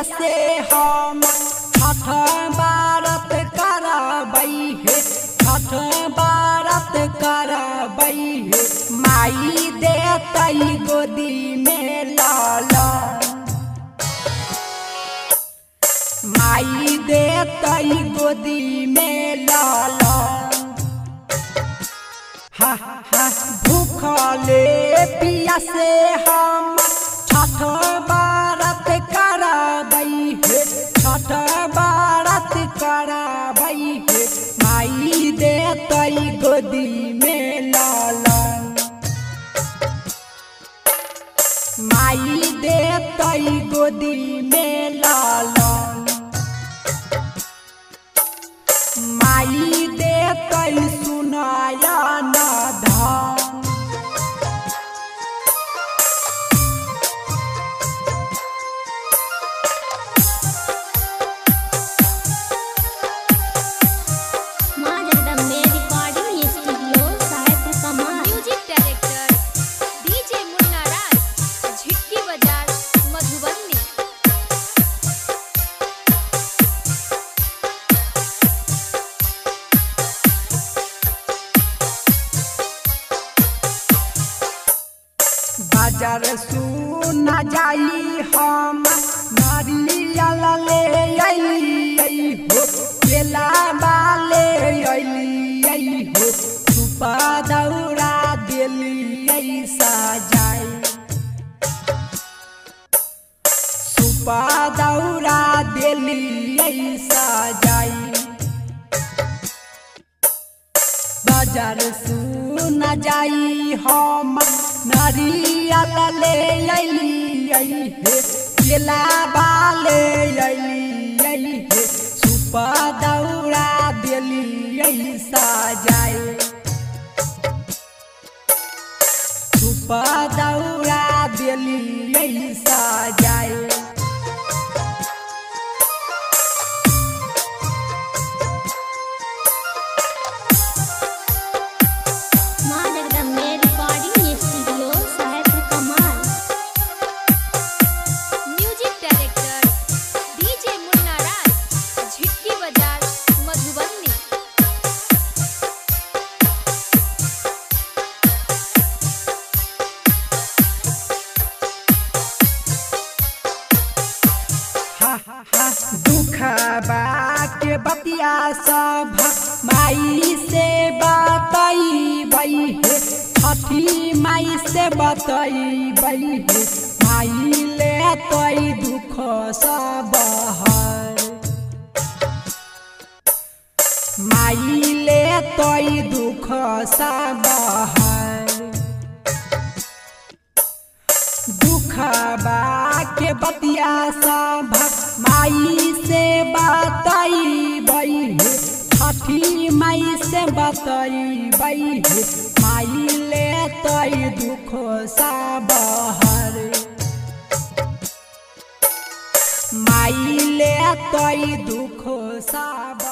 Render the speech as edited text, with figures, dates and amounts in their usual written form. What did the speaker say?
पिया से हम छठ बारत करबै हे, छठ बारत करबै हे। माई देतै गोदी में लालन, माई देतै गोदी में लालन। हा हा भूखले पिया से हम छठ बारत करबै हे, छठ बारत करबै हे। माई देतै गोदी में लालन, माई देतै गोदी में लालन। माई देतै सुनाया न धान, बाजार सुना जाई हम नारियल ले अइली हो, केला बाले अइली हो। सुपा दौरा देली सजाई, सुपा दौरा देली सजाई। बाजार सुना जाई हम नारियल ले अइली हे, केला बाले अइली हे। सुपा दौरा देली सजाई, सुपा दौरा देली सजाई। दुखबा के बतिया सब माई से बतैबै हे, छठी माई से बतैबै हे। माई लेतै दुख सब हर, माई लेतै दुख सब हर। दुखबा के बतिया सब माई से बतैबै हे, छठी माई से बतैबै हे। माई लेतै दुख सब हर, माई लेतै दुख सब।